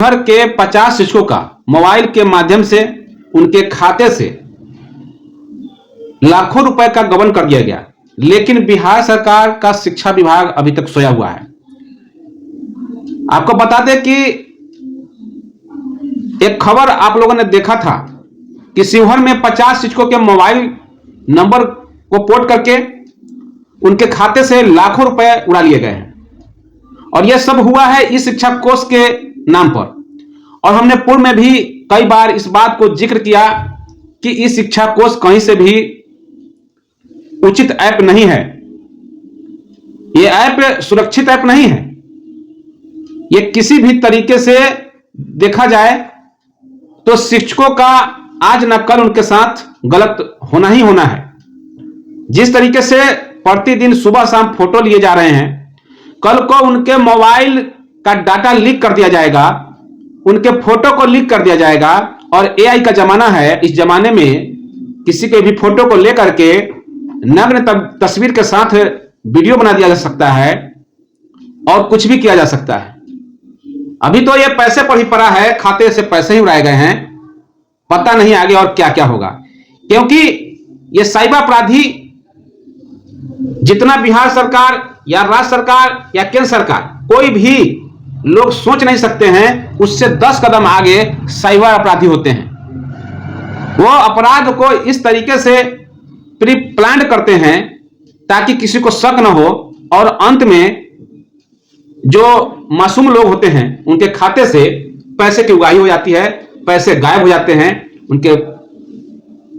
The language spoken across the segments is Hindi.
घर के 50 शिक्षकों का मोबाइल के माध्यम से उनके खाते से लाखों रुपए का गबन कर दिया गया, लेकिन बिहार सरकार का शिक्षा विभाग अभी तक सोया हुआ है। आपको बता दें कि एक खबर आप लोगों ने देखा था कि शिवहर में 50 शिक्षकों के मोबाइल नंबर को पोर्ट करके उनके खाते से लाखों रुपए उड़ा लिए गए हैं, और यह सब हुआ है इस शिक्षा कोष के नाम पर। और हमने पूर्व में भी कई बार इस बात को जिक्र किया कि इस शिक्षा कोष कहीं से भी उचित ऐप नहीं है, यह ऐप सुरक्षित ऐप नहीं है। यह किसी भी तरीके से देखा जाए तो शिक्षकों का आज न कल उनके साथ गलत होना ही होना है। जिस तरीके से प्रतिदिन सुबह शाम फोटो लिए जा रहे हैं, कल को उनके मोबाइल का डाटा लीक कर दिया जाएगा, उनके फोटो को लीक कर दिया जाएगा। और एआई का जमाना है, इस जमाने में किसी के भी फोटो को लेकर के नग्न तस्वीर के साथ वीडियो बना दिया जा सकता है और कुछ भी किया जा सकता है। अभी तो ये पैसे पर ही पड़ा है, खाते से पैसे ही उड़ाए गए हैं, पता नहीं आगे और क्या क्या होगा। क्योंकि ये साइबर अपराधी जितना बिहार सरकार या राज्य सरकार या केंद्र सरकार कोई भी लोग सोच नहीं सकते हैं, उससे 10 कदम आगे साइबर अपराधी होते हैं। वो अपराध को इस तरीके से प्री प्लान करते हैं ताकि किसी को शक न हो, और अंत में जो मासूम लोग होते हैं उनके खाते से पैसे की उगाही हो जाती है, पैसे गायब हो जाते हैं, उनके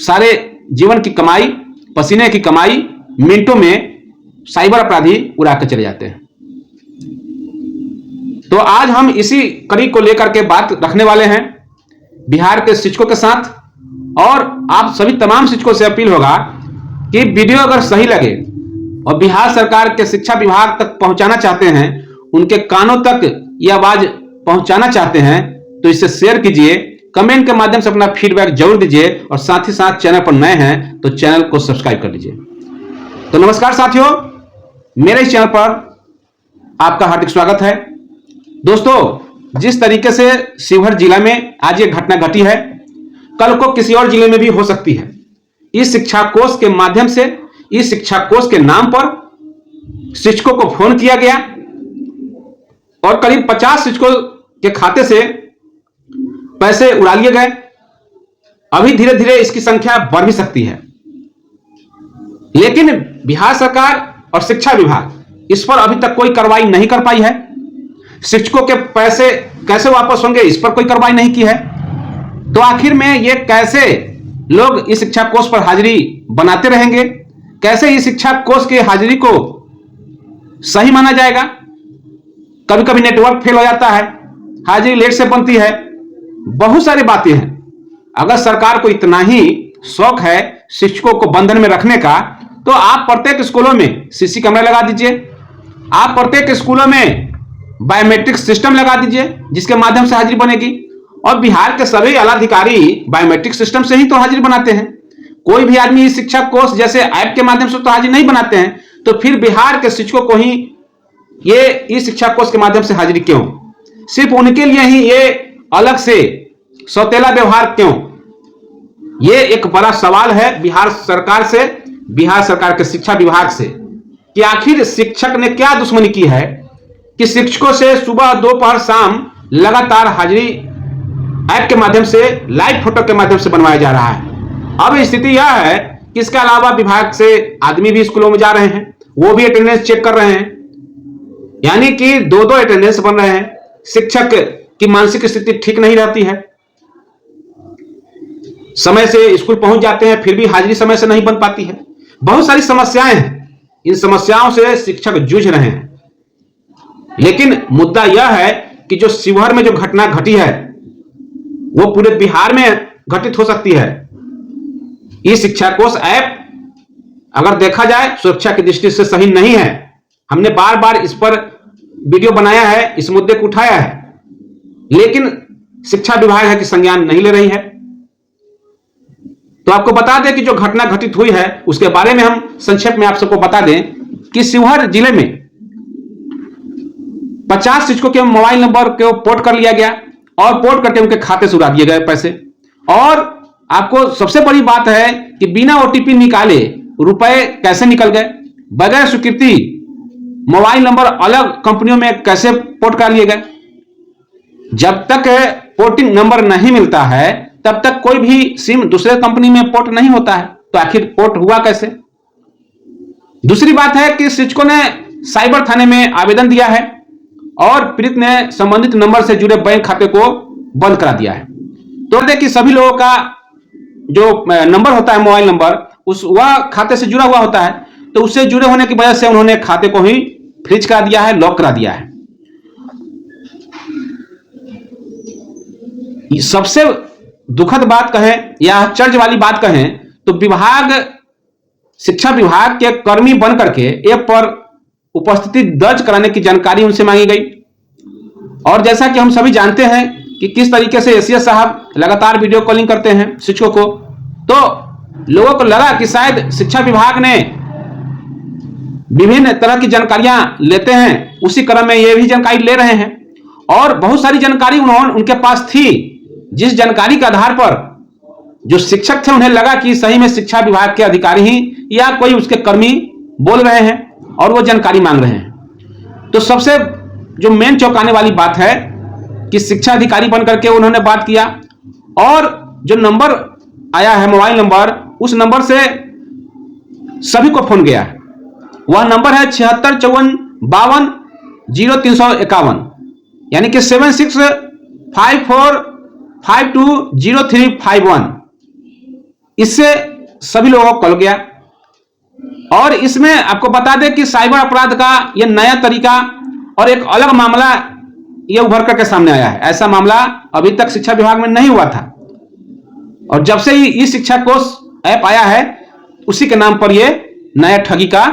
सारे जीवन की कमाई, पसीने की कमाई मिनटों में साइबर अपराधी उड़ा कर चले जाते हैं। तो आज हम इसी कड़ी को लेकर के बात रखने वाले हैं बिहार के शिक्षकों के साथ, और आप सभी तमाम शिक्षकों से अपील होगा कि वीडियो अगर सही लगे और बिहार सरकार के शिक्षा विभाग तक पहुंचाना चाहते हैं, उनके कानों तक यह आवाज पहुंचाना चाहते हैं, तो इसे शेयर कीजिए, कमेंट के माध्यम से अपना फीडबैक जरूर दीजिए, और साथ ही साथ चैनल पर नए हैं तो चैनल को सब्सक्राइब कर लीजिए। तो नमस्कार साथियों, मेरे इस चैनल पर आपका हार्दिक स्वागत है। दोस्तों, जिस तरीके से शिवहर जिला में आज ये घटना घटी है, कल को किसी और जिले में भी हो सकती है। इस शिक्षा कोष के माध्यम से, इस शिक्षा कोष के नाम पर शिक्षकों को फोन किया गया और करीब 50 शिक्षकों के खाते से पैसे उड़ा लिए गए। अभी धीरे धीरे इसकी संख्या बढ़ भी सकती है, लेकिन बिहार सरकार और शिक्षा विभाग इस पर अभी तक कोई कार्रवाई नहीं कर पाई है। शिक्षकों के पैसे कैसे वापस होंगे, इस पर कोई कार्रवाई नहीं की है। तो आखिर में ये कैसे लोग इस शिक्षा कोष पर हाजिरी बनाते रहेंगे, कैसे इस शिक्षा कोष की हाजिरी को सही माना जाएगा? कभी कभी नेटवर्क फेल हो जाता है, हाजिरी लेट से बनती है, बहुत सारी बातें हैं। अगर सरकार को इतना ही शौक है शिक्षकों को बंधन में रखने का, तो आप प्रत्येक स्कूलों में सीसी कैमरा लगा दीजिए, आप प्रत्येक स्कूलों में बायोमेट्रिक सिस्टम लगा दीजिए, जिसके माध्यम से हाजिरी बनेगी। और बिहार के सभी आला अधिकारी बायोमेट्रिक सिस्टम से ही तो हाजिरी बनाते हैं। कोई भी आदमी इस शिक्षा कोष जैसे ऐप के माध्यम से तो हाजिरी नहीं बनाते हैं, तो फिर बिहार के शिक्षकों को ही ये इस शिक्षा कोष के माध्यम से हाजिरी क्यों? सिर्फ उनके लिए ही ये अलग से सौतेला व्यवहार क्यों? ये एक बड़ा सवाल है बिहार सरकार से, बिहार सरकार के शिक्षा विभाग से, कि आखिर शिक्षक ने क्या दुश्मनी की है कि शिक्षकों से सुबह दोपहर शाम लगातार हाजिरी ऐप के माध्यम से, लाइव फोटो के माध्यम से बनवाया जा रहा है। अब स्थिति यह है कि इसके अलावा विभाग से आदमी भी स्कूलों में जा रहे हैं, वो भी अटेंडेंस चेक कर रहे हैं, यानी कि दो अटेंडेंस बन रहे हैं। शिक्षक की मानसिक स्थिति ठीक नहीं रहती है, समय से स्कूल पहुंच जाते हैं फिर भी हाजिरी समय से नहीं बन पाती है। बहुत सारी समस्याएं हैं, इन समस्याओं से शिक्षक जूझ रहे हैं। लेकिन मुद्दा यह है कि जो शिवहर में जो घटना घटी है वो पूरे बिहार में घटित हो सकती है। ये शिक्षा कोष ऐप अगर देखा जाए सुरक्षा की दृष्टि से सही नहीं है। हमने बार बार इस पर वीडियो बनाया है, इस मुद्दे को उठाया है, लेकिन शिक्षा विभाग है कि संज्ञान नहीं ले रही है। तो आपको बता दें कि जो घटना घटित हुई है उसके बारे में हम संक्षेप में आप सबको बता दें कि शिवहर जिले में 50 शिक्षकों के मोबाइल नंबर को पोर्ट कर लिया गया और पोर्ट करके उनके खाते से उड़ा दिए गए पैसे। और आपको सबसे बड़ी बात है कि बिना ओटीपी निकाले रुपए कैसे निकल गए, बगैर स्वीकृति मोबाइल नंबर अलग कंपनियों में कैसे पोर्ट कर लिए गए। जब तक पोर्टिंग नंबर नहीं मिलता है तब तक कोई भी सिम दूसरे कंपनी में पोर्ट नहीं होता है, तो आखिर पोर्ट हुआ कैसे। दूसरी बात है कि सिस्को ने साइबर थाने में आवेदन दिया है और पीड़ित ने संबंधित नंबर से जुड़े बैंक खाते को बंद करा दिया है। तो देखिए सभी लोगों का जो नंबर होता है मोबाइल नंबर उस वह खाते से जुड़ा हुआ होता है, तो उससे जुड़े होने की वजह से उन्होंने खाते को ही फ्रीज करा दिया है, लॉक करा दिया है। सबसे दुखद बात कहें या चर्च वाली बात कहें तो शिक्षा विभाग के कर्मी बनकर के ऐप पर उपस्थिति दर्ज कराने की जानकारी उनसे मांगी गई। और जैसा कि हम सभी जानते हैं कि किस तरीके से एसीएस साहब लगातार वीडियो कॉलिंग करते हैं शिक्षकों को, तो लोगों को लगा कि शायद शिक्षा विभाग ने विभिन्न तरह की जानकारियां लेते हैं, उसी क्रम में ये भी जानकारी ले रहे हैं। और बहुत सारी जानकारी उनके पास थी, जिस जानकारी के आधार पर जो शिक्षक थे उन्हें लगा कि सही में शिक्षा विभाग के अधिकारी ही या कोई उसके कर्मी बोल रहे हैं और वो जानकारी मांग रहे हैं। तो सबसे जो मेन चौंकाने वाली बात है कि शिक्षा अधिकारी बनकर के उन्होंने बात किया और जो नंबर आया है मोबाइल नंबर, उस नंबर से सभी को फोन गया। वह नंबर है 7652520351, यानी कि 7654520351। इससे सभी लोगों को कॉल गया। और इसमें आपको बता दें कि साइबर अपराध का यह नया तरीका और एक अलग मामला यह उभर करके सामने आया है। ऐसा मामला अभी तक शिक्षा विभाग में नहीं हुआ था, और जब से ही ई शिक्षा कोष ऐप आया है उसी के नाम पर यह नया ठगी का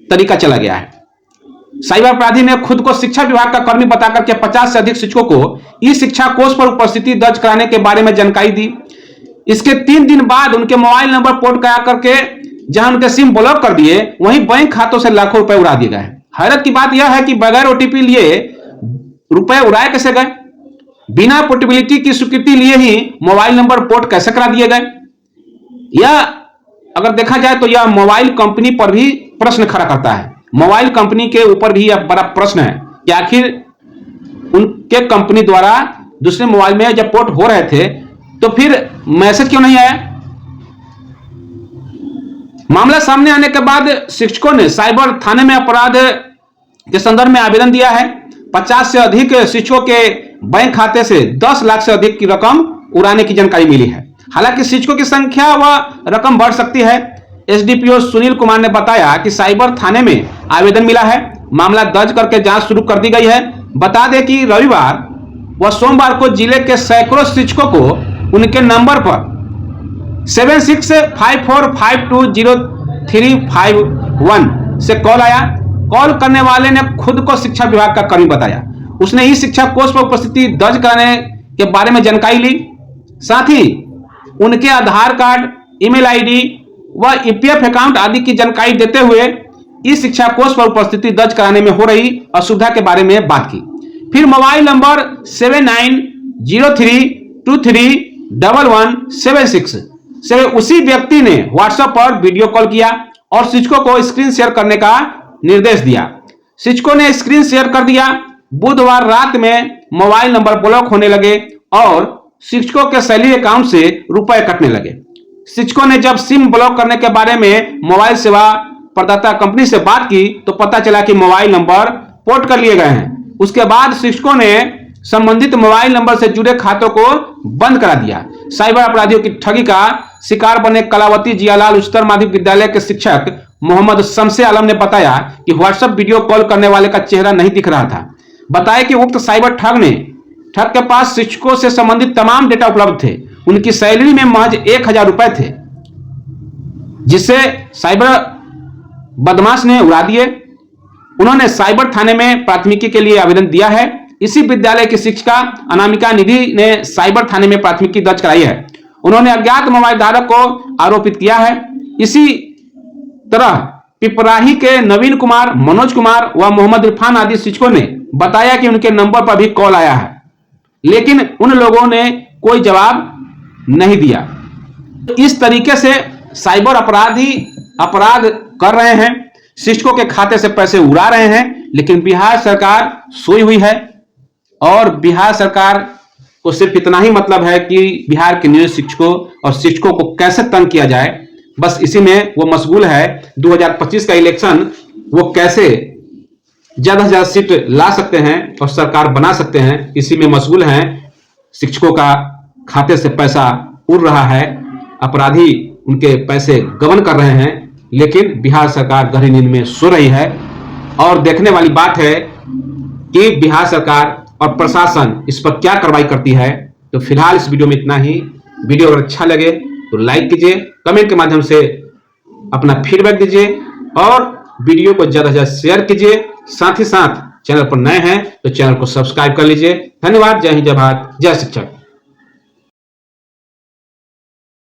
तरीका चला गया है। साइबर अपराधी ने खुद को शिक्षा विभाग का कर्मी बताकर के 50 से अधिक शिक्षकों को ई शिक्षा कोष पर उपस्थिति दर्ज कराने के बारे में जानकारी दी। इसके 3 दिन बाद उनके मोबाइल नंबर पोर्ट करा करके जहां उनके सिम ब्लॉक कर दिए, वहीं बैंक खातों से लाखों रुपए उड़ा दिए गए। हैरत की बात यह है कि बगैर ओटीपी लिए रुपए उड़ाए कैसे गए, बिना पोर्टेबिलिटी की स्वीकृति लिए ही मोबाइल नंबर पोर्ट कैसे करा दिए गए। यह अगर देखा जाए तो यह मोबाइल कंपनी पर भी प्रश्न खड़ा करता है। मोबाइल कंपनी के ऊपर भी यह बड़ा प्रश्न है कि आखिर उनके कंपनी द्वारा दूसरे मोबाइल में जब पोर्ट हो रहे थे तो फिर मैसेज क्यों नहीं आया। मामला सामने आने के बाद शिक्षकों ने साइबर थाने में अपराध के संदर्भ में आवेदन दिया है। 50 से अधिक शिक्षकों के बैंक खाते से 10 लाख से अधिक की रकम उड़ाने की जानकारी मिली है। हालांकि शिक्षकों की संख्या व रकम बढ़ सकती है। एसडीपीओ सुनील कुमार ने बताया कि साइबर थाने में आवेदन मिला है, मामला दर्ज करके जांच शुरू कर दी गई है। बता दें कि रविवार व सोमवार को जिले के सैकड़ों शिक्षकों को उनके नंबर पर 7654520351 से कॉल आया। कॉल करने वाले ने खुद को शिक्षा विभाग का कर्मी बताया। उसने ई शिक्षा कोष पर उपस्थिति दर्ज कराने के बारे में जानकारी ली, साथ ही उनके आधार कार्ड, ईमेल आईडी व ईपीएफ अकाउंट आदि की जानकारी देते हुए ई शिक्षा कोष पर उपस्थिति दर्ज कराने में हो रही असुविधा के बारे में बात की। फिर मोबाइल नंबर 7903231176 से उसी व्यक्ति ने व्हाट्सएप पर वीडियो कॉल किया और शिक्षकों को स्क्रीन शेयर करने का निर्देश दिया। शिक्षकों ने स्क्रीन शेयर कर दिया। बुधवार रात में मोबाइल नंबर ब्लॉक होने लगे और शिक्षकों के सैलरी अकाउंट से रुपए कटने लगे। शिक्षकों ने जब सिम ब्लॉक करने के बारे में मोबाइल सेवा प्रदाता कंपनी से बात की तो पता चला कि मोबाइल नंबर पोर्ट कर लिए गए हैं। उसके बाद शिक्षकों ने संबंधित मोबाइल नंबर से जुड़े खातों को बंद करा दिया। साइबर अपराधियों की ठगी का शिकार बने कलावती जियालाल उच्चतर माध्यमिक विद्यालय के शिक्षक मोहम्मद शमसे आलम ने बताया कि व्हाट्सएप वीडियो कॉल करने वाले का चेहरा नहीं दिख रहा था। बताया कि उक्त साइबर ठग के पास शिक्षकों से संबंधित तमाम डेटा उपलब्ध थे। उनकी सैलरी में महज 1000 रुपए थे, जिसे साइबर बदमाश ने उड़ा दिए। उन्होंने साइबर थाने में प्राथमिकी के लिए आवेदन दिया है। इसी विद्यालय की शिक्षिका अनामिका निधि ने साइबर थाने में प्राथमिकी दर्ज कराई है। उन्होंने अज्ञात मोबाइल धारक को आरोपित किया है। इसी तरह पिपराही के नवीन कुमार, मनोज कुमार व मोहम्मद इरफान आदि शिक्षकों ने बताया कि उनके नंबर पर भी कॉल आया है। लेकिन उन लोगों ने कोई जवाब नहीं दिया। इस तरीके से साइबर अपराधी अपराध कर रहे हैं, शिक्षकों के खाते से पैसे उड़ा रहे हैं, लेकिन बिहार सरकार सोई हुई है। और बिहार सरकार को सिर्फ इतना ही मतलब है कि बिहार के नियोजित शिक्षकों और शिक्षकों को कैसे तंग किया जाए, बस इसी में वो मशगूल है। 2025 का इलेक्शन वो कैसे ज्यादा से ज्यादा सीट ला सकते हैं और सरकार बना सकते हैं, इसी में मशगूल हैं। शिक्षकों का खाते से पैसा उड़ रहा है, अपराधी उनके पैसे गबन कर रहे हैं, लेकिन बिहार सरकार गहरी नींद में सो रही है। और देखने वाली बात है कि बिहार सरकार और प्रशासन इस पर क्या कार्रवाई करती है। तो फिलहाल इस वीडियो में इतना ही। वीडियो अगर अच्छा लगे तो लाइक कीजिए, कमेंट के माध्यम से अपना फीडबैक दीजिए और वीडियो को ज्यादा से ज्यादा शेयर कीजिए। साथ ही साथ चैनल पर नए हैं तो चैनल को सब्सक्राइब कर लीजिए। धन्यवाद। जय हिंद, जय भारत, जय शिक्षक।